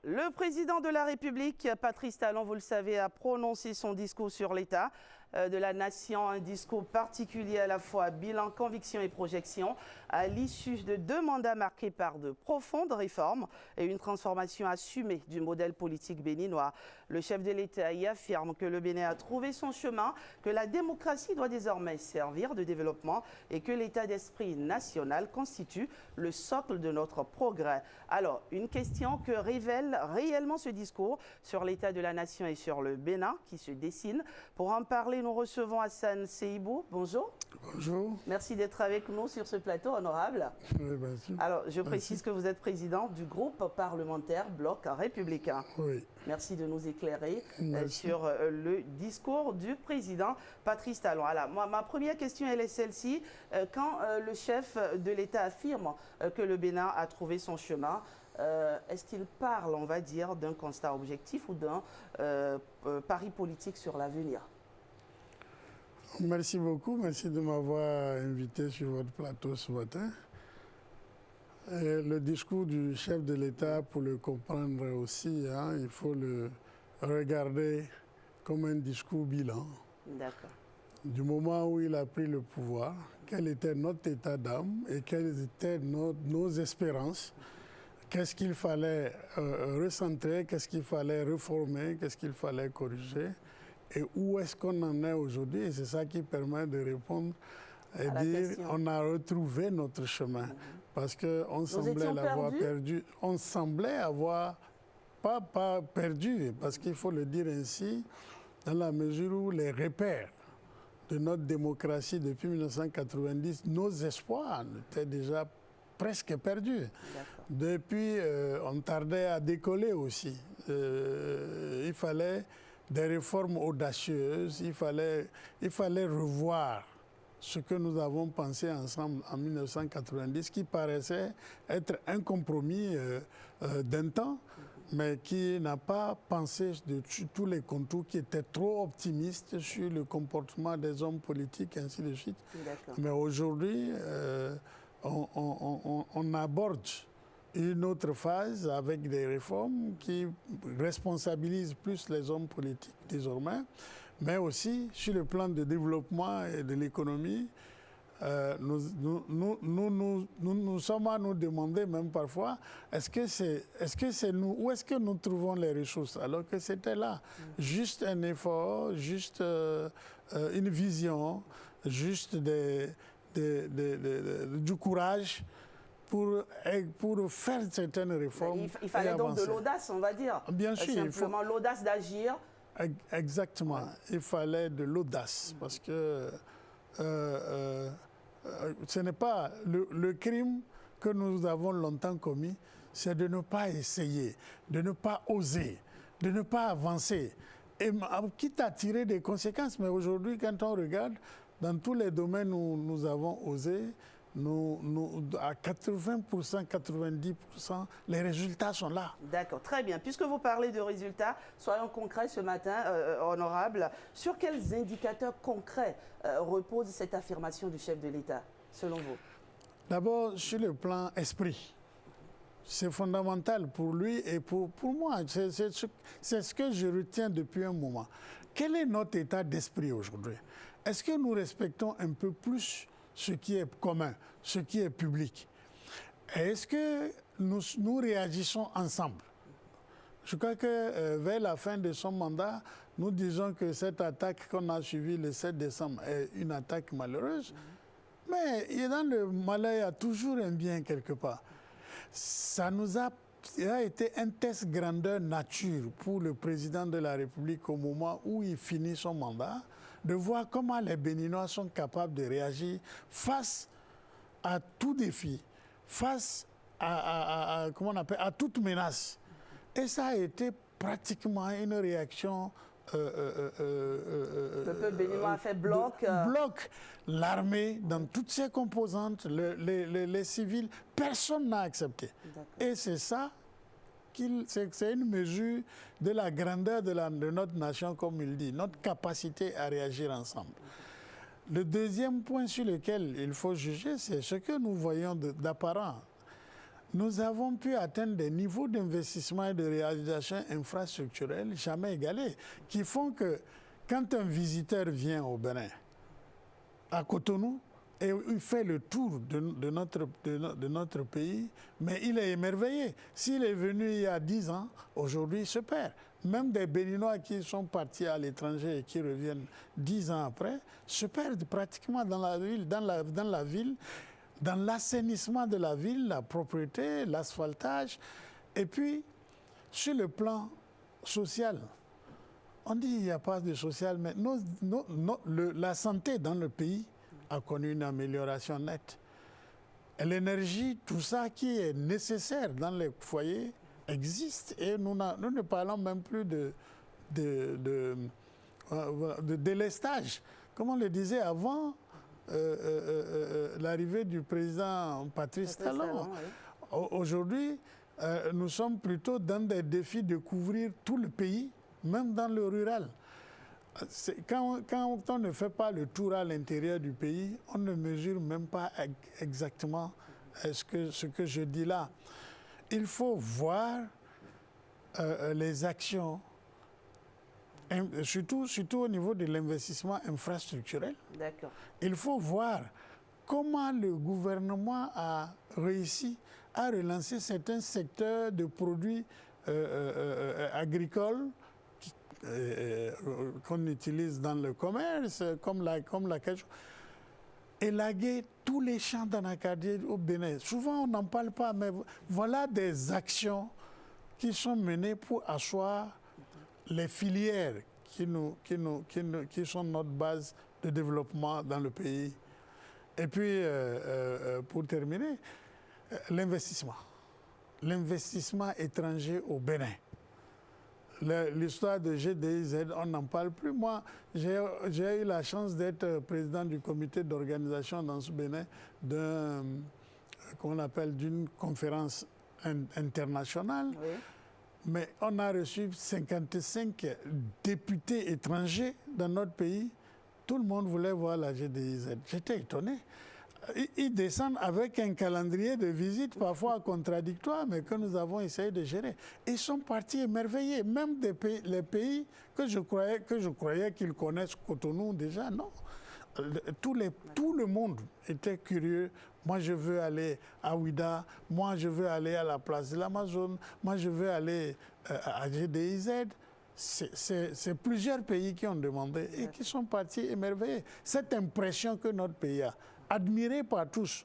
Le président de la République, Patrice Talon, vous le savez, a prononcé son discours sur l'état de la nation, un discours particulier à la fois bilan, conviction et projection, à l'issue de 2 mandats marqués par de profondes réformes et une transformation assumée du modèle politique béninois. Le chef de l'État y affirme que le Bénin a trouvé son chemin, que la démocratie doit désormais servir de développement et que l'état d'esprit national constitue le socle de notre progrès. Alors, une question que révèle réellement ce discours sur l'état de la nation et sur le Bénin qui se dessine. Pour en parler, nous recevons Hassan Seibou. Bonjour. Bonjour. Merci d'être avec nous sur ce plateau honorable. Oui, merci. Alors, je précise que vous êtes président du groupe parlementaire Bloc républicain. Oui. Merci de nous éclairer sur le discours du président Patrice Talon. Alors, ma première question, elle est celle-ci. Quand le chef de l'État affirme que le Bénin a trouvé son chemin, est-ce qu'il parle, on va dire, d'un constat objectif ou d'un pari politique sur l'avenir? Merci beaucoup. Merci de m'avoir invité sur votre plateau ce matin. Le discours du chef de l'État, pour le comprendre aussi, hein, il faut le regarder comme un discours bilan. D'accord. Du moment où il a pris le pouvoir, quel était notre état d'âme et quelles étaient nos espérances. Qu'est-ce qu'il fallait recentrer, qu'est-ce qu'il fallait réformer, qu'est-ce qu'il fallait corriger et où est-ce qu'on en est aujourd'hui. Et c'est ça qui permet de répondre et dire on a retrouvé notre chemin. Parce qu'on semblait l'avoir perdu. On semblait avoir pas perdu, parce qu'il faut le dire ainsi, dans la mesure où les repères de notre démocratie depuis 1990, nos espoirs étaient déjà presque perdu. Depuis, on tardait à décoller aussi. Il fallait des réformes audacieuses, il fallait revoir ce que nous avons pensé ensemble en 1990, qui paraissait être un compromis d'un temps, mais qui n'a pas pensé de tous les contours, qui étaient trop optimistes sur le comportement des hommes politiques, et ainsi de suite. Mais aujourd'hui, on aborde une autre phase avec des réformes qui responsabilisent plus les hommes politiques désormais, mais aussi sur le plan de développement et de l'économie. Nous sommes à nous demander même parfois, est-ce que c'est nous, où est-ce que nous trouvons les ressources alors que c'était là. Juste un effort, juste une vision, juste du courage pour faire certaines réformes. Il fallait donc de l'audace, on va dire. Bien sûr. Simplement l'audace d'agir. Exactement. Il fallait de l'audace parce que ce n'est pas le crime que nous avons longtemps commis, c'est de ne pas essayer, de ne pas oser, de ne pas avancer. Et quitte à tirer des conséquences, mais aujourd'hui, quand on regarde, dans tous les domaines où nous avons osé, à 80%, 90%, les résultats sont là. D'accord, très bien. Puisque vous parlez de résultats, soyons concrets ce matin, honorable. Sur quels indicateurs concrets repose cette affirmation du chef de l'État, selon vous? D'abord, sur le plan esprit. C'est fondamental pour lui et pour moi. C'est ce que je retiens depuis un moment. Quel est notre état d'esprit aujourd'hui? Est-ce que nous respectons un peu plus ce qui est commun, ce qui est public? Est-ce que nous réagissons ensemble? Je crois que vers la fin de son mandat, nous disons que cette attaque qu'on a suivie le 7 décembre est une attaque malheureuse. Mais dans le malheur, il y a toujours un bien quelque part. Ça a été un test grandeur nature pour le président de la République au moment où il finit son mandat, de voir comment les Béninois sont capables de réagir face à tout défi, face à toute menace. Et ça a été pratiquement une réaction. Le peuple béninois a fait bloc. Bloc l'armée dans toutes ses composantes, les civils, personne n'a accepté. Et c'est ça, c'est une mesure de la grandeur de notre nation, comme il dit, notre capacité à réagir ensemble. Le deuxième point sur lequel il faut juger, c'est ce que nous voyons d'apparent. Nous avons pu atteindre des niveaux d'investissement et de réalisation infrastructurelle jamais égalés, qui font que quand un visiteur vient au Bénin, à Cotonou, et il fait le tour de notre pays, mais il est émerveillé. S'il est venu il y a 10 ans, aujourd'hui il se perd. Même des Béninois qui sont partis à l'étranger et qui reviennent 10 ans après, se perdent pratiquement dans la ville, dans l'assainissement de la ville, la propreté, l'asphaltage. Et puis, sur le plan social, on dit qu'il n'y a pas de social, mais la santé dans le pays a connu une amélioration nette. L'énergie, tout ça qui est nécessaire dans les foyers existe et nous ne parlons même plus de délestage. Comme on le disait avant l'arrivée du président Patrice Talon. Oui. Aujourd'hui, nous sommes plutôt dans des défis de couvrir tout le pays, même dans le rural. Quand on ne fait pas le tour à l'intérieur du pays, on ne mesure même pas exactement ce que je dis là. Il faut voir les actions, surtout au niveau de l'investissement infrastructurel. D'accord. Il faut voir comment le gouvernement a réussi à relancer certains secteurs de produits agricoles qu'on utilise dans le commerce, comme la cajou. Élaguer tous les champs d'anacardier au Bénin. Souvent, on n'en parle pas, mais voilà des actions qui sont menées pour asseoir les filières qui sont notre base de développement dans le pays. Et puis, pour terminer, l'investissement. L'investissement étranger au Bénin. L'histoire de GDIZ, on n'en parle plus. Moi, j'ai eu la chance d'être président du comité d'organisation dans ce Bénin d'une conférence internationale. Oui. Mais on a reçu 55 députés étrangers dans notre pays. Tout le monde voulait voir la GDIZ. J'étais étonné. Ils descendent avec un calendrier de visite parfois contradictoire, mais que nous avons essayé de gérer. Ils sont partis émerveillés. Même les pays que je croyais qu'ils connaissent Cotonou déjà, non. Tout le monde était curieux. Moi, je veux aller à Ouida. Moi, je veux aller à la place de l'Amazone. Moi, je veux aller à GDIZ. C'est plusieurs pays qui ont demandé et qui sont partis émerveillés. Cette impression que notre pays a, admiré par tous,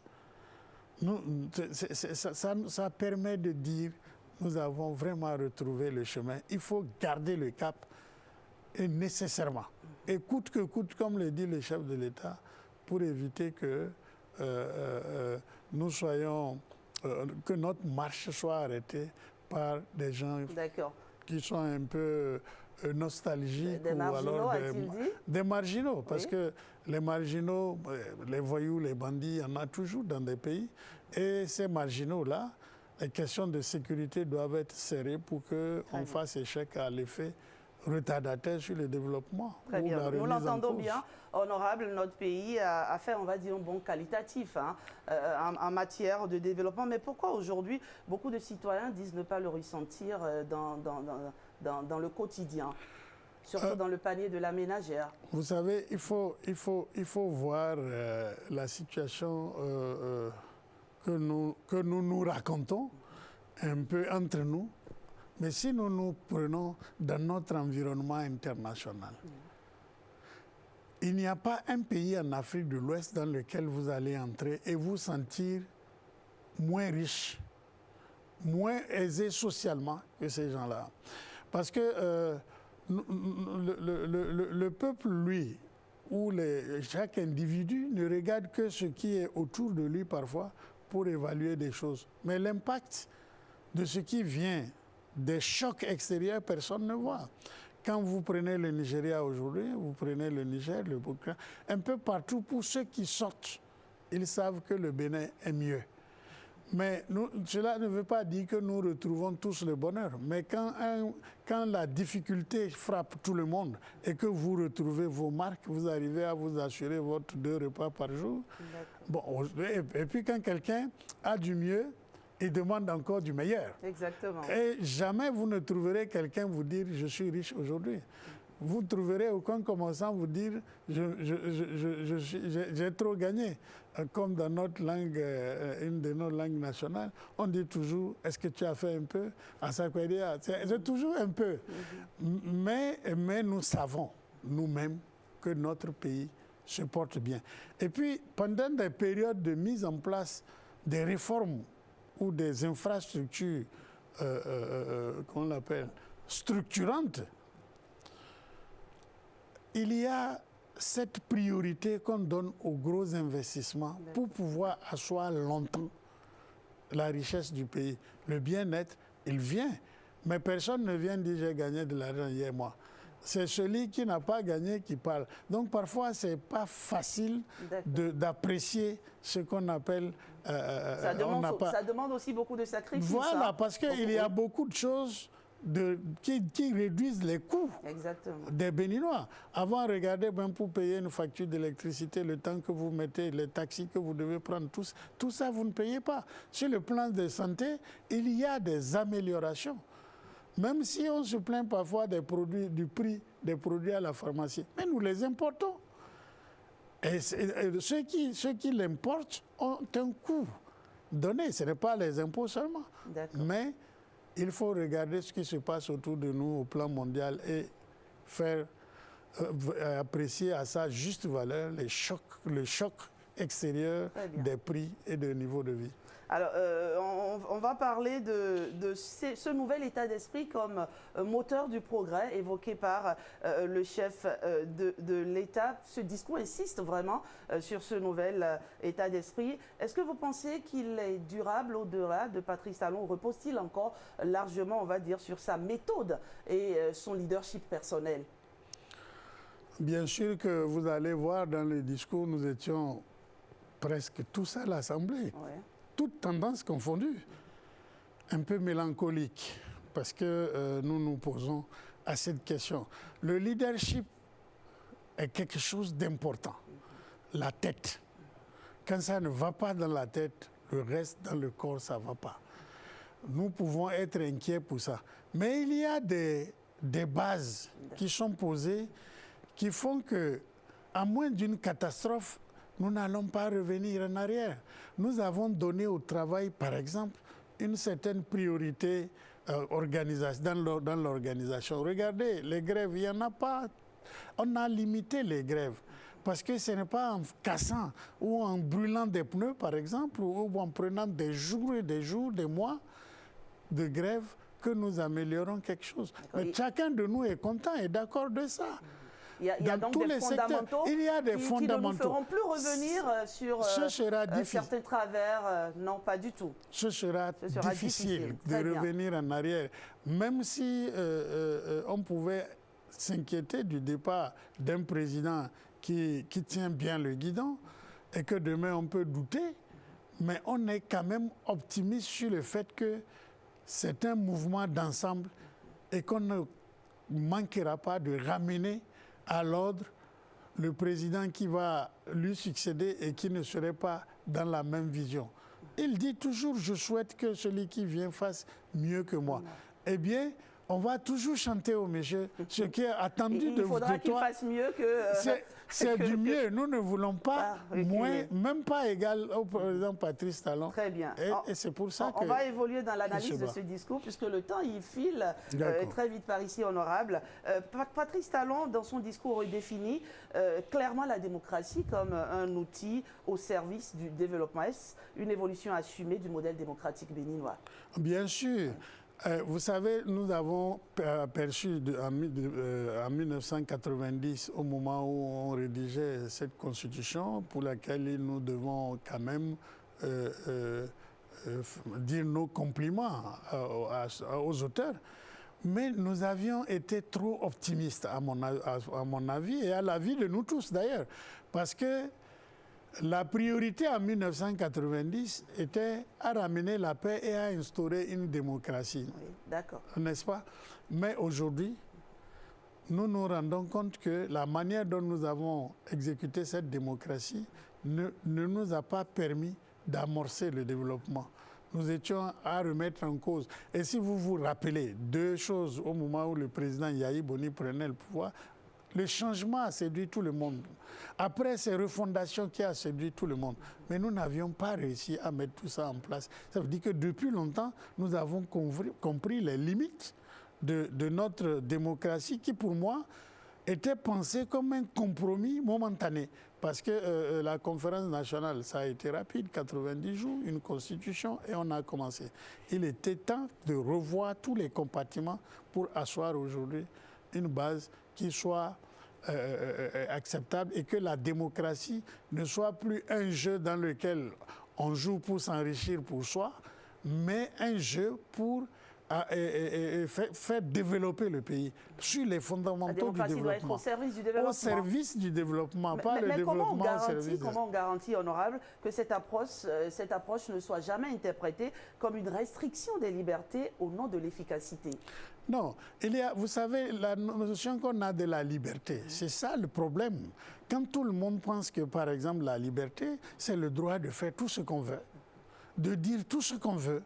ça permet de dire nous avons vraiment retrouvé le chemin. Il faut garder le cap et nécessairement. Et coûte que coûte, comme le dit le chef de l'État, pour éviter que que notre marche soit arrêtée par des gens qui sont un peu nostalgiques des marginaux, des marginaux, parce que les marginaux, les voyous, les bandits, il y en a toujours dans des pays. Et ces marginaux-là, les questions de sécurité doivent être serrées pour qu'on fasse échec à l'effet retardateur sur le développement. Très bien. Nous l'entendons bien, honorable, notre pays a fait, on va dire, un bond qualitatif en matière de développement. Mais pourquoi aujourd'hui, beaucoup de citoyens disent ne pas le ressentir dans le quotidien, surtout dans le panier de la ménagère? Vous savez, il faut voir la situation que nous racontons un peu entre nous. Mais si nous nous prenons dans notre environnement international, il n'y a pas un pays en Afrique de l'Ouest dans lequel vous allez entrer et vous sentir moins riche, moins aisé socialement que ces gens-là. Parce que le peuple, lui, ou chaque individu ne regarde que ce qui est autour de lui parfois pour évaluer des choses. Mais l'impact de ce qui vient des chocs extérieurs, personne ne voit. Quand vous prenez le Nigeria aujourd'hui, vous prenez le Niger, le Burkina, un peu partout, pour ceux qui sortent, ils savent que le Bénin est mieux. Mais cela ne veut pas dire que nous retrouvons tous le bonheur. Mais quand la difficulté frappe tout le monde et que vous retrouvez vos marques, vous arrivez à vous assurer votre 2 repas par jour. Bon, et puis quand quelqu'un a du mieux, il demande encore du meilleur. Exactement. Et jamais vous ne trouverez quelqu'un vous dire « je suis riche aujourd'hui ». Vous trouverez aucun commençant vous dire « j'ai trop gagné ». Comme dans notre langue, une de nos langues nationales, on dit toujours « est-ce que tu as fait un peu ?» C'est toujours un peu. Mais nous savons, nous-mêmes, que notre pays se porte bien. Et puis, pendant des périodes de mise en place des réformes ou des infrastructures, qu'on appelle structurantes, il y a cette priorité qu'on donne aux gros investissements pour pouvoir asseoir longtemps la richesse du pays. Le bien-être, il vient, mais personne ne vient dire j'ai gagné de l'argent hier, moi. C'est celui qui n'a pas gagné qui parle. Donc parfois, ce n'est pas facile d'apprécier ce qu'on appelle... ça demande aussi beaucoup de sacrifices. Voilà, parce qu'il y a beaucoup de choses qui réduisent les coûts des Béninois. Avant, regardez, même pour payer une facture d'électricité, le temps que vous mettez, les taxis que vous devez prendre, tout ça, vous ne payez pas. Sur le plan de santé, il y a des améliorations. Même si on se plaint parfois du prix des produits à la pharmacie, mais nous les importons. Et ceux qui l'importent ont un coût donné. Ce n'est pas les impôts seulement. Mais il faut regarder ce qui se passe autour de nous au plan mondial et faire apprécier à sa juste valeur le choc extérieur des prix et des niveaux de vie. Alors, on va parler de ce nouvel état d'esprit comme moteur du progrès évoqué par le chef de l'État. Ce discours insiste vraiment sur ce nouvel état d'esprit. Est-ce que vous pensez qu'il est durable au-delà de Patrice Talon ou repose-t-il encore largement, on va dire, sur sa méthode et son leadership personnel? Bien sûr que vous allez voir dans le discours, nous étions presque tous à l'Assemblée. Ouais. Toutes tendances confondues, un peu mélancolique, parce que nous nous posons à cette question. Le leadership est quelque chose d'important. La tête. Quand ça ne va pas dans la tête, le reste dans le corps, ça ne va pas. Nous pouvons être inquiets pour ça. Mais il y a des bases qui sont posées qui font que, à moins d'une catastrophe, nous n'allons pas revenir en arrière. Nous avons donné au travail, par exemple, une certaine priorité dans l'organisation. Regardez, les grèves, il n'y en a pas. On a limité les grèves. Parce que ce n'est pas en cassant ou en brûlant des pneus, par exemple, ou en prenant des jours et des jours, des mois de grève que nous améliorons quelque chose. Mais chacun de nous est content et d'accord de ça. Il y a donc des fondamentaux qui ne nous feront plus revenir sur certains travers. Non, pas du tout. Ce sera difficile de revenir en arrière. Même si on pouvait s'inquiéter du départ d'un président qui tient bien le guidon et que demain on peut douter, mais on est quand même optimiste sur le fait que c'est un mouvement d'ensemble et qu'on ne manquera pas de ramener à l'ordre le président qui va lui succéder et qui ne serait pas dans la même vision. Il dit toujours « je souhaite que celui qui vient fasse mieux que moi ». Eh bien, on va toujours chanter au monsieur ce qui est attendu de toi. Il faudra qu'il fasse mieux que... C'est du mieux. Nous ne voulons pas moins, même pas égal au président Patrice Talon. Très bien. Et c'est pour ça que... On va évoluer dans l'analyse de ce discours, puisque le temps, il file très vite par ici, honorable. Patrice Talon, dans son discours, redéfinit clairement la démocratie comme un outil au service du développement. Est-ce une évolution assumée du modèle démocratique béninois? Bien sûr. Vous savez, nous avons aperçu en 1990, au moment où on rédigeait cette constitution, pour laquelle nous devons quand même dire nos compliments aux auteurs, mais nous avions été trop optimistes, à mon avis, et à l'avis de nous tous d'ailleurs, parce que La priorité en 1990 était à ramener la paix et à instaurer une démocratie. Oui, d'accord. N'est-ce pas? Mais aujourd'hui, nous nous rendons compte que la manière dont nous avons exécuté cette démocratie ne nous a pas permis d'amorcer le développement. Nous étions à remettre en cause. Et si vous vous rappelez deux choses au moment où le président Yahi Boni prenait le pouvoir, le changement a séduit tout le monde. Après, ces refondations qui a séduit tout le monde. Mais nous n'avions pas réussi à mettre tout ça en place. Ça veut dire que depuis longtemps, nous avons compris les limites de notre démocratie qui, pour moi, était pensée comme un compromis momentané. Parce que la conférence nationale, ça a été rapide, 90 jours, une constitution, et on a commencé. Il était temps de revoir tous les compartiments pour asseoir aujourd'hui une base qui soit acceptable et que la démocratie ne soit plus un jeu dans lequel on joue pour s'enrichir pour soi, mais un jeu pour faire développer le pays sur les fondamentaux du développement. La démocratie doit être au service du développement. Au service du développement, pas le développement au service. Comment on garantit, honorable, que cette approche ne soit jamais interprétée comme une restriction des libertés au nom de l'efficacité? Non, vous savez, la notion qu'on a de la liberté, c'est ça le problème. Quand tout le monde pense que, par exemple, la liberté, c'est le droit de faire tout ce qu'on veut, de dire tout ce qu'on veut,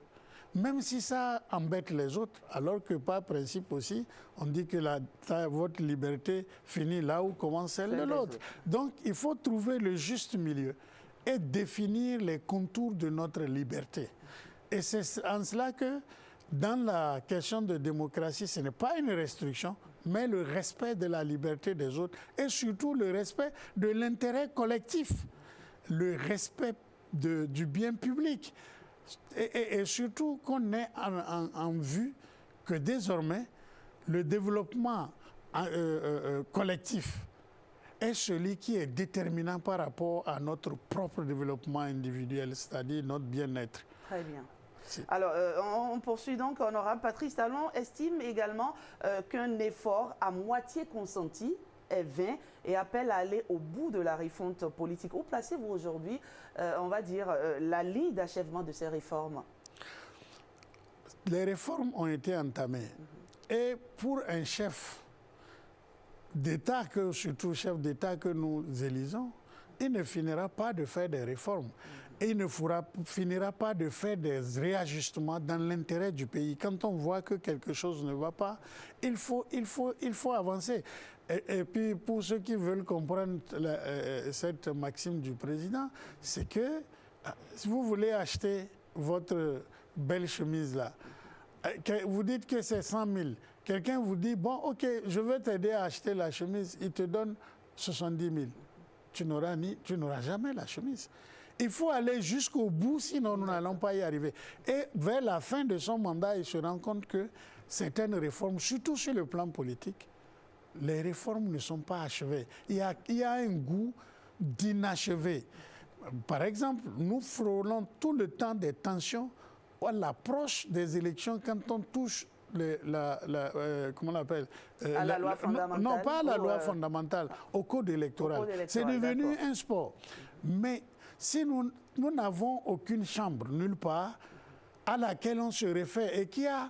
même si ça embête les autres, alors que par principe aussi, on dit que votre liberté finit là où commence celle de l'autre. Donc, il faut trouver le juste milieu et définir les contours de notre liberté. Et c'est en cela que, dans la question de démocratie, ce n'est pas une restriction, mais le respect de la liberté des autres et surtout le respect de l'intérêt collectif, le respect du bien public. Et surtout qu'on ait en vue que désormais, le développement collectif est celui qui est déterminant par rapport à notre propre développement individuel, c'est-à-dire notre bien-être. Très bien. Alors, on poursuit donc. Honorable Patrice Talon estime également qu'un effort à moitié consenti est vain et appelle à aller au bout de la refonte politique. Où placez-vous aujourd'hui, on va dire, la ligne d'achèvement de ces réformes? Les réformes ont été entamées. Et pour un chef d'État, surtout chef d'État que nous élisons, il ne finira pas de faire des réformes. Et il ne finira pas de faire des réajustements dans l'intérêt du pays. Quand on voit que quelque chose ne va pas, il faut avancer. Et puis, pour ceux qui veulent comprendre cette maxime du président, c'est que si vous voulez acheter votre belle chemise là, vous dites que c'est 100 000. Quelqu'un vous dit, bon, ok, je veux t'aider à acheter la chemise, il te donne 70 000. Tu n'auras jamais la chemise. Il faut aller jusqu'au bout, sinon nous n'allons pas y arriver. Et vers la fin de son mandat, il se rend compte que certaines réformes, surtout sur le plan politique, les réformes ne sont pas achevées. Il y a un goût d'inachevé. Par exemple, nous frôlons tout le temps des tensions à l'approche des élections quand on touche comment on appelle à la loi fondamentale. Non, pas à la loi fondamentale, au code électoral. C'est devenu un sport. Mais si nous n'avons aucune chambre nulle part à laquelle on se réfère et qui a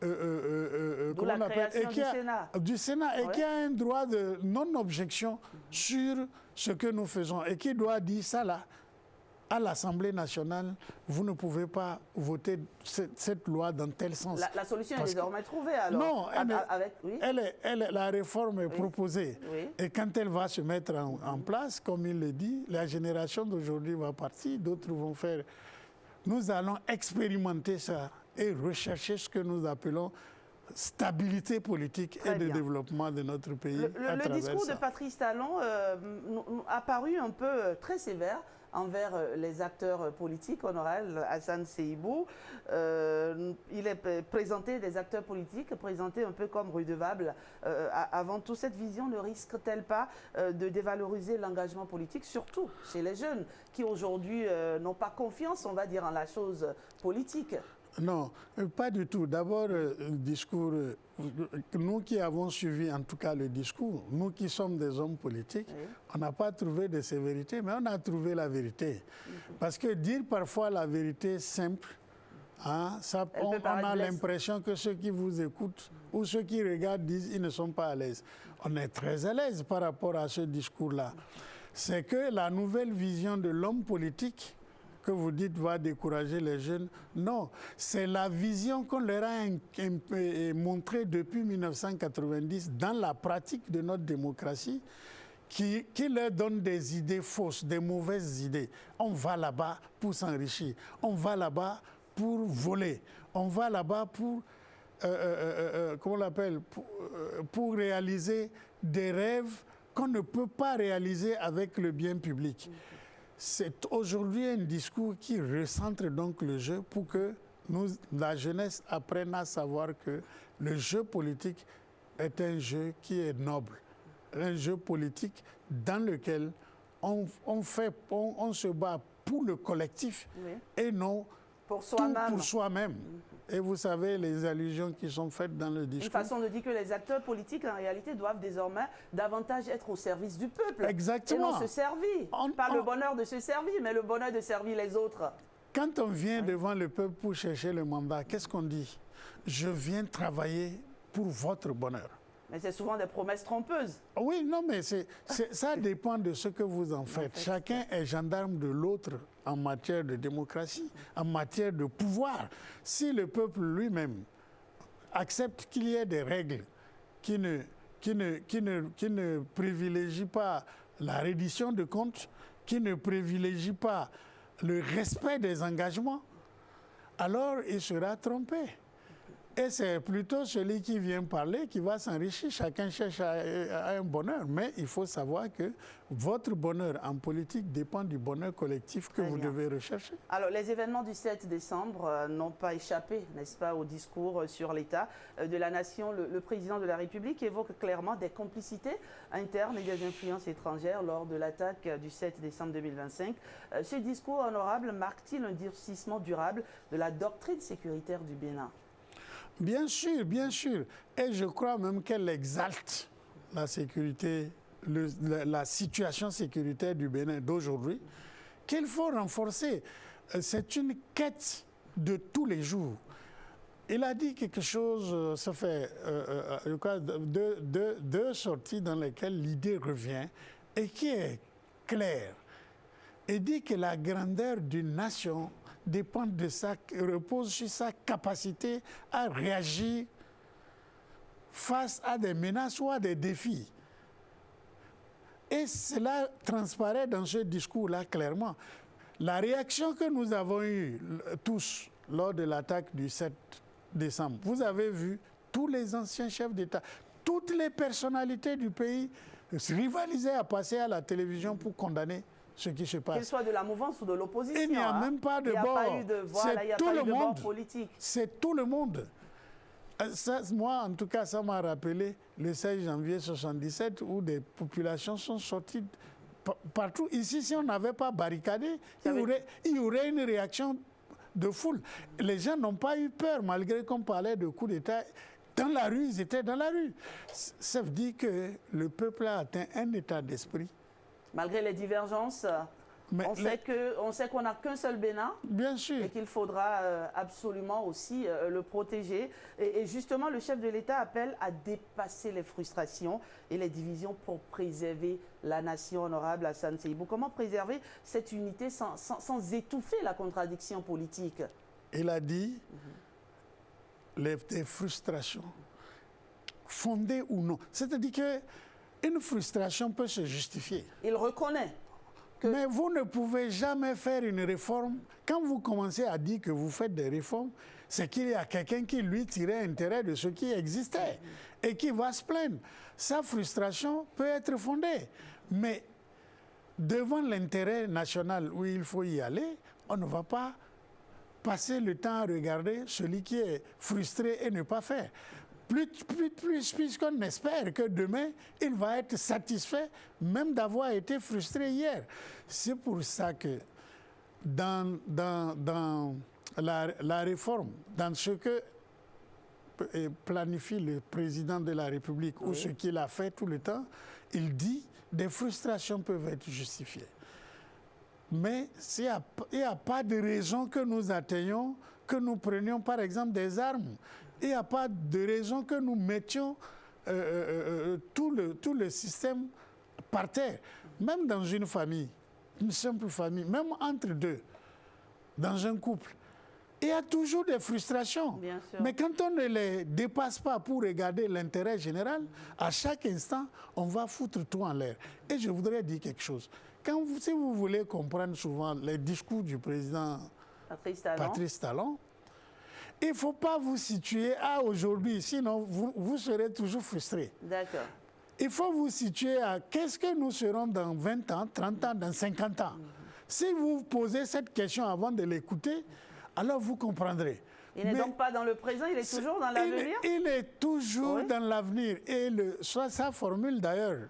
comment on appelle, du Sénat et qui a un droit de non-objection sur ce que nous faisons et qui doit dire ça là, à l'Assemblée nationale, vous ne pouvez pas voter cette loi dans tel sens. La solution est désormais trouvée alors? Non, la réforme est proposée. Oui. Et quand elle va se mettre en place, comme il le dit, la génération d'aujourd'hui va partir, d'autres vont faire. Nous allons expérimenter ça et rechercher ce que nous appelons stabilité politique et de développement de notre pays. Le discours de Patrice Talon a paru un peu très sévère envers les acteurs politiques, honorable Hassan Seibou. Il est présenté des acteurs politiques, présentés un peu comme redevables. Avant tout, cette vision ne risque-t-elle pas de dévaloriser l'engagement politique, surtout chez les jeunes qui aujourd'hui n'ont pas confiance, on va dire, en la chose politique? Non, pas du tout. D'abord, le discours, nous qui avons suivi en tout cas le discours, nous qui sommes des hommes politiques, oui, on n'a pas trouvé de sévérité, mais on a trouvé la vérité. Parce que dire parfois la vérité simple, hein, ça, on a l'impression que ceux qui vous écoutent ou ceux qui regardent disent qu'ils ne sont pas à l'aise. On est très à l'aise par rapport à ce discours-là. C'est que la nouvelle vision de l'homme politique que vous dites va décourager les jeunes. Non, c'est la vision qu'on leur a montrée depuis 1990 dans la pratique de notre démocratie qui leur donne des idées fausses, des mauvaises idées. On va là-bas pour s'enrichir, on va là-bas pour voler, on va là-bas pour, comment on l'appelle, pour réaliser des rêves qu'on ne peut pas réaliser avec le bien public. C'est aujourd'hui un discours qui recentre donc le jeu pour que la jeunesse apprenne à savoir que le jeu politique est un jeu qui est noble, un jeu politique dans lequel on se bat pour le collectif, oui, et non pour soi-même. Et vous savez les allusions qui sont faites dans le discours. Une façon de dire que les acteurs politiques, en réalité, doivent désormais davantage être au service du peuple. Exactement. Et non se servir. Pas le bonheur de se servir, mais le bonheur de servir les autres. Quand on vient devant le peuple pour chercher le mandat, qu'est-ce qu'on dit? Je viens travailler pour votre bonheur. Mais c'est souvent des promesses trompeuses. Oui, non, mais ça dépend de ce que vous en faites. Chacun est gendarme de l'autre en matière de démocratie, en matière de pouvoir. Si le peuple lui-même accepte qu'il y ait des règles qui ne privilégient pas la reddition de comptes, qui ne privilégient pas le respect des engagements, alors il sera trompé. Et c'est plutôt celui qui vient parler qui va s'enrichir. Chacun cherche à un bonheur. Mais il faut savoir que votre bonheur en politique dépend du bonheur collectif que vous devez rechercher. Alors, les événements du 7 décembre n'ont pas échappé, n'est-ce pas, au discours sur l'état de la nation. Le président de la République évoque clairement des complicités internes et des influences étrangères lors de l'attaque du 7 décembre 2025. Ce discours honorable marque-t-il un durcissement durable de la doctrine sécuritaire du Bénin ? Bien sûr, bien sûr. Et je crois même qu'elle exalte la sécurité, la situation sécuritaire du Bénin d'aujourd'hui, qu'il faut renforcer. C'est une quête de tous les jours. Il a dit quelque chose, ça fait je crois, deux sorties dans lesquelles l'idée revient et qui est claire. Il dit que la grandeur d'une nation repose sur sa capacité à réagir face à des menaces ou à des défis. Et cela transparaît dans ce discours-là clairement. La réaction que nous avons eue tous lors de l'attaque du 7 décembre, vous avez vu tous les anciens chefs d'État, toutes les personnalités du pays rivalisaient à passer à la télévision pour condamner ce qui se passe. Qu'il soit de la mouvance ou de l'opposition. Il n'y a même pas de bord. C'est tout le monde. C'est tout le monde. Ça, moi, en tout cas, ça m'a rappelé le 16 janvier 1977 où des populations sont sorties partout. Ici, si on n'avait pas barricadé, il y aurait une réaction de foule. Les gens n'ont pas eu peur, malgré qu'on parlait de coup d'État. Dans la rue, ils étaient dans la rue. Ça veut dire que le peuple a atteint un état d'esprit. Malgré les divergences, on sait qu'on n'a qu'un seul Bénin. Bien sûr. Et qu'il faudra absolument aussi le protéger. Et justement, le chef de l'État appelle à dépasser les frustrations et les divisions pour préserver la nation honorable Hassan Seibou. Comment préserver cette unité sans étouffer la contradiction politique? Il a dit des frustrations, fondées ou non. C'est-à-dire que une frustration peut se justifier. Il reconnaît. Mais vous ne pouvez jamais faire une réforme. Quand vous commencez à dire que vous faites des réformes, c'est qu'il y a quelqu'un qui lui tirait intérêt de ce qui existait et qui va se plaindre. Sa frustration peut être fondée. Mais devant l'intérêt national où il faut y aller, on ne va pas passer le temps à regarder celui qui est frustré et ne pas faire. Puisqu'on espère que demain, il va être satisfait même d'avoir été frustré hier. C'est pour ça que dans la réforme, dans ce que planifie le président de la République ou ce qu'il a fait tout le temps, il dit des frustrations peuvent être justifiées. Mais il n'y a pas de raison que nous atteignions, que nous prenions par exemple des armes. Il n'y a pas de raison que nous mettions tout le système par terre. Même dans une famille, une simple famille, même entre deux, dans un couple, il y a toujours des frustrations. Bien sûr. Mais quand on ne les dépasse pas pour regarder l'intérêt général, à chaque instant, on va foutre tout en l'air. Et je voudrais dire quelque chose. Si vous voulez comprendre souvent les discours du président Patrice Talon, il ne faut pas vous situer à aujourd'hui, sinon vous serez toujours frustré. D'accord. Il faut vous situer à qu'est-ce que nous serons dans 20 ans, 30 ans, dans 50 ans. Si vous posez cette question avant de l'écouter, alors vous comprendrez. Il n'est donc pas dans le présent, il est toujours dans l'avenir? Il est toujours dans l'avenir. Et sa formule d'ailleurs,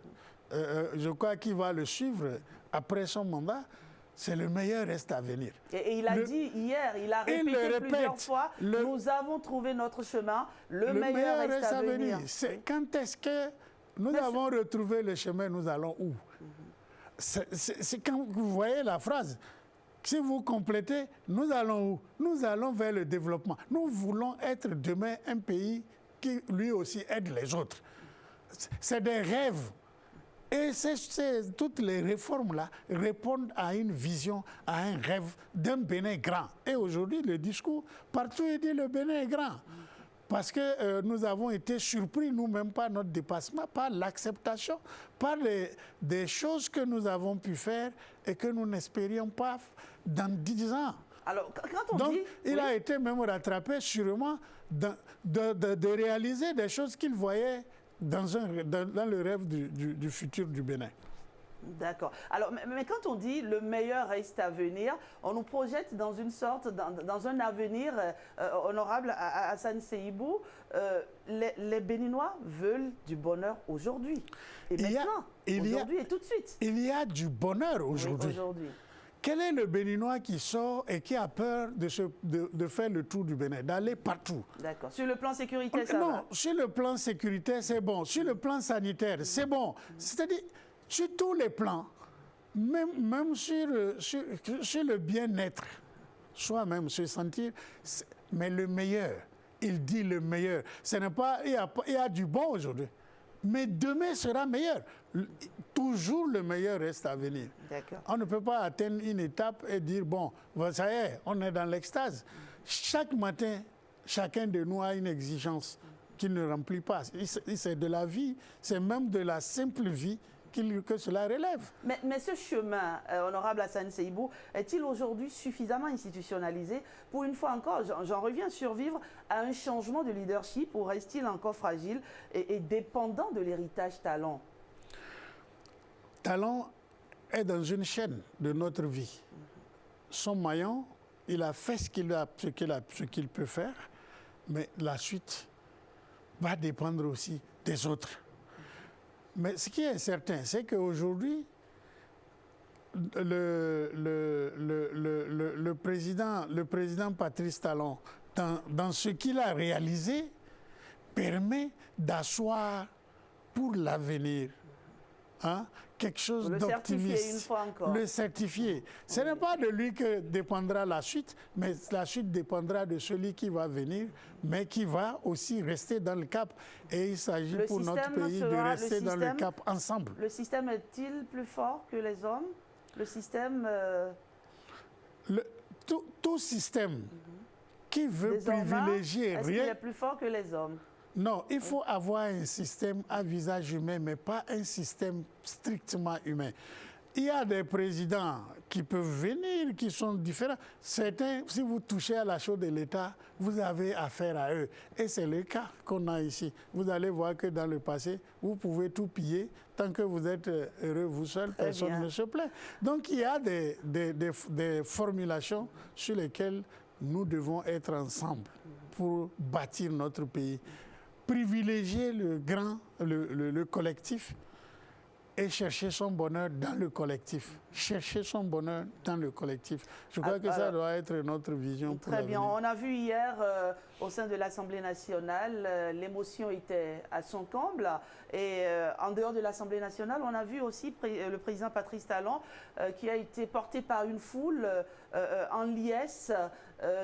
je crois qu'il va le suivre après son mandat, c'est le meilleur reste à venir. Et il a dit hier, il a répété plusieurs fois, nous avons trouvé notre chemin, le meilleur reste à venir. Quand est-ce que nous avons retrouvé le chemin, nous allons où? C'est quand vous voyez la phrase. Si vous complétez, nous allons où? Nous allons vers le développement. Nous voulons être demain un pays qui lui aussi aide les autres. C'est des rêves. Et toutes les réformes-là répondent à une vision, à un rêve d'un Bénin grand. Et aujourd'hui, le discours, partout, il dit le Bénin est grand. Parce que nous avons été surpris nous-mêmes par notre dépassement, par l'acceptation, par des choses que nous avons pu faire et que nous n'espérions pas dans 10 ans. Alors, quand on Donc, dit... il a été même rattrapé sûrement de réaliser des choses qu'il voyait dans le rêve du futur du Bénin. D'accord. Alors, mais quand on dit le meilleur reste à venir, on nous projette dans une sorte, dans un avenir honorable à Hassan Seibou. Les Béninois veulent du bonheur aujourd'hui. Et maintenant, aujourd'hui et tout de suite. Il y a du bonheur aujourd'hui. Oui, aujourd'hui. Quel est le Béninois qui sort et qui a peur de faire le tour du Bénin, d'aller partout? D'accord. Sur le plan sécuritaire, ça va? Non, sur le plan sécuritaire, c'est bon. Sur le plan sanitaire, c'est bon. C'est-à-dire, sur tous les plans, même sur le bien-être, soi-même se sentir, mais le meilleur, il dit le meilleur. Ce n'est pas, il y a du bon aujourd'hui, mais demain sera meilleur. Toujours le meilleur reste à venir. On ne peut pas atteindre une étape et dire, bon, ça y est, on est dans l'extase. Chaque matin, chacun de nous a une exigence qu'il ne remplit pas. C'est de la vie, c'est même de la simple vie que cela relève. Mais ce chemin, honorable Hassan Seibou, est-il aujourd'hui suffisamment institutionnalisé pour une fois encore, j'en reviens, survivre à un changement de leadership ou reste-t-il encore fragile et dépendant de l'héritage Talon? Talon est dans une chaîne de notre vie. Son maillon, il a fait ce qu'il peut faire, mais la suite va dépendre aussi des autres. Mais ce qui est certain, c'est qu'aujourd'hui, le président Patrice Talon, dans ce qu'il a réalisé, permet d'asseoir pour l'avenir quelque chose d'optimiste. Le certifier. Ce n'est pas de lui que dépendra la suite, mais la suite dépendra de celui qui va venir, mais qui va aussi rester dans le cap. Et il s'agit pour notre pays de rester dans le cap ensemble. Le système est-il plus fort que les hommes? Le système... Tout système qui veut privilégier rien... Est-ce qu'il est plus fort que les hommes? Non, il faut avoir un système à visage humain, mais pas un système strictement humain. Il y a des présidents qui peuvent venir, qui sont différents. Certains, si vous touchez à la chose de l'État, vous avez affaire à eux. Et c'est le cas qu'on a ici. Vous allez voir que dans le passé, vous pouvez tout piller. Tant que vous êtes heureux vous seul, personne ne se plaint. Donc il y a des formulations sur lesquelles nous devons être ensemble pour bâtir notre pays. Privilégier le collectif et chercher son bonheur dans le collectif. Chercher son bonheur dans le collectif. Je crois que ça doit être notre vision pour l'avenir. Très bien. On a vu hier au sein de l'Assemblée nationale, l'émotion était à son comble. Et en dehors de l'Assemblée nationale, on a vu aussi le président Patrice Talon qui a été porté par une foule en liesse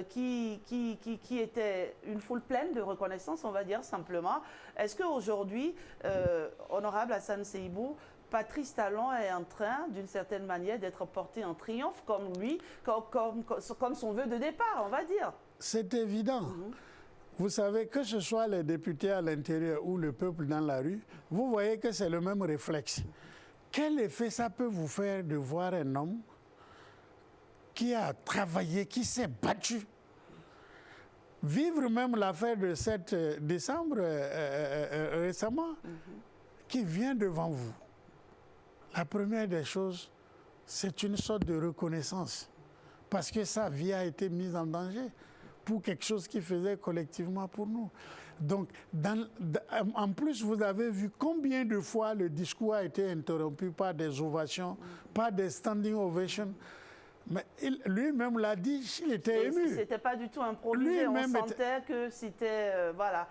qui était une foule pleine de reconnaissance, on va dire simplement. Est-ce qu'aujourd'hui, honorable Hassan Seibou, Patrice Talon est en train, d'une certaine manière, d'être porté en triomphe comme lui, comme son vœu de départ, on va dire? C'est évident. Vous savez, que ce soit les députés à l'intérieur ou le peuple dans la rue, vous voyez que c'est le même réflexe. Quel effet ça peut vous faire de voir un homme qui a travaillé, qui s'est battu, vivre même l'affaire de 7 décembre récemment, qui vient devant vous? La première des choses, c'est une sorte de reconnaissance, parce que sa vie a été mise en danger pour quelque chose qu'il faisait collectivement pour nous. Donc, en plus, vous avez vu combien de fois le discours a été interrompu par des ovations, par des standing ovations. Mais lui-même l'a dit, il était ému. Ce n'était pas du tout improvisé, on sentait que c'était... voilà.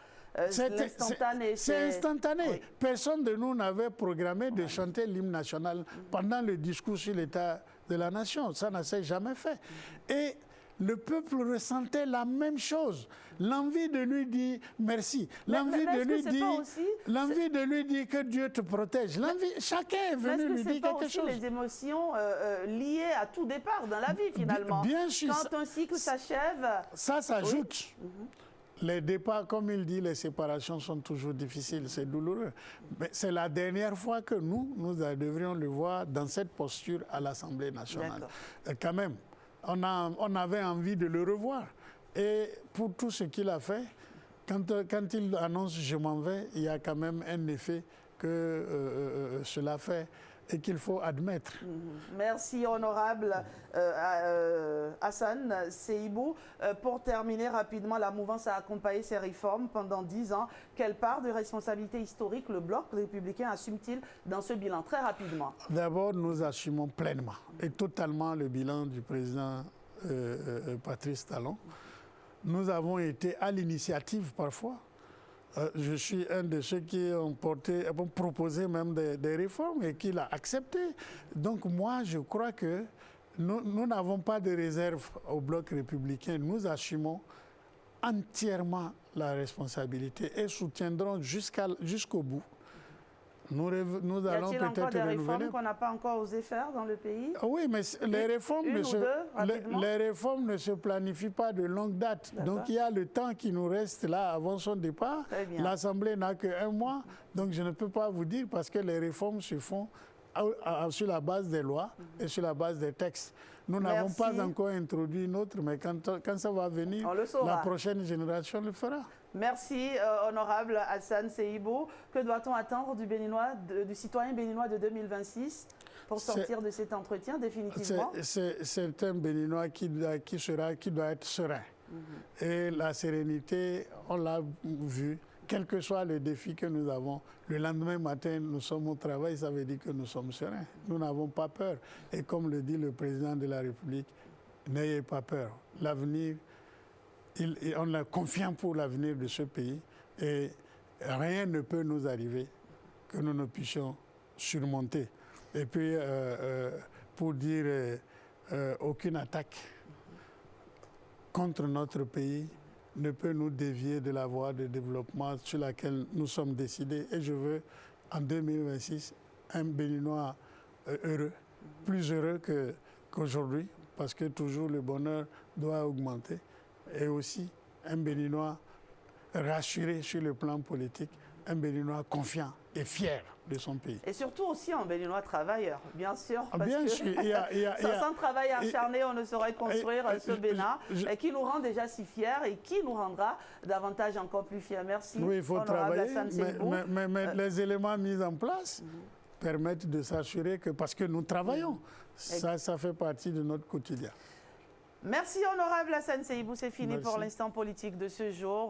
C'est instantané. Oui. Personne de nous n'avait programmé de chanter l'hymne national pendant le discours sur l'état de la nation. Ça ne s'est jamais fait. Et le peuple ressentait la même chose. L'envie de lui dire merci. L'envie de lui dire que Dieu te protège. Chacun est venu lui dire quelque chose. Les émotions liées à tout départ dans la vie, finalement. Bien sûr. Quand un cycle s'achève... Ça s'ajoute. Oui. Les départs, comme il dit, les séparations sont toujours difficiles, c'est douloureux. Mais c'est la dernière fois que nous devrions le voir dans cette posture à l'Assemblée nationale. Et quand même, on avait envie de le revoir. Et pour tout ce qu'il a fait, quand il annonce « je m'en vais », il y a quand même un effet que cela fait et qu'il faut admettre. Merci, honorable Hassan Seibou. Pour terminer rapidement, la mouvance a accompagné ces réformes pendant 10 ans. Quelle part de responsabilité historique le bloc républicain assume-t-il dans ce bilan? Très rapidement. D'abord, nous assumons pleinement et totalement le bilan du président Patrice Talon. Nous avons été à l'initiative parfois. Je suis un de ceux qui ont proposé même des réformes et qu'il a accepté. Donc moi, je crois que nous n'avons pas de réserve au bloc républicain. Nous assumons entièrement la responsabilité et soutiendrons jusqu'au bout. Nous allons peut-être encore des réformes qu'on n'a pas encore osé faire dans le pays? Oui, mais les réformes ne se planifient pas de longue date. Donc il y a le temps qui nous reste là avant son départ. L'Assemblée n'a qu'un mois, donc je ne peux pas vous dire parce que les réformes se font sur la base des lois et sur la base des textes. Nous n'avons pas encore introduit une autre, mais quand ça va venir, la prochaine génération le fera. Merci, honorable Hassan Seibou. Que doit-on attendre du citoyen béninois de 2026 pour sortir de cet entretien définitivement? C'est un béninois qui doit être serein. Et la sérénité, on l'a vu, quel que soit le défi que nous avons, le lendemain matin, nous sommes au travail, ça veut dire que nous sommes sereins. Nous n'avons pas peur. Et comme le dit le président de la République, n'ayez pas peur. L'avenir, on est confiant pour l'avenir de ce pays et rien ne peut nous arriver que nous ne puissions surmonter. Et puis, pour dire aucune attaque contre notre pays ne peut nous dévier de la voie de développement sur laquelle nous sommes décidés. Et je veux, en 2026, un Béninois heureux, plus heureux qu'aujourd'hui, parce que toujours le bonheur doit augmenter. Et aussi un Béninois rassuré sur le plan politique, un Béninois confiant et fier de son pays. Et surtout aussi un Béninois travailleur, bien sûr. Parce bien sûr, sans travail acharné, on ne saurait construire ce Bénin qui nous rend déjà si fiers et qui nous rendra davantage encore plus fiers. Merci. Oui, il faut travailler, mais les éléments mis en place permettent de s'assurer que, parce que nous travaillons, ça fait partie de notre quotidien. Merci, honorable Hassan Seibou. C'est fini pour l'instant politique de ce jour.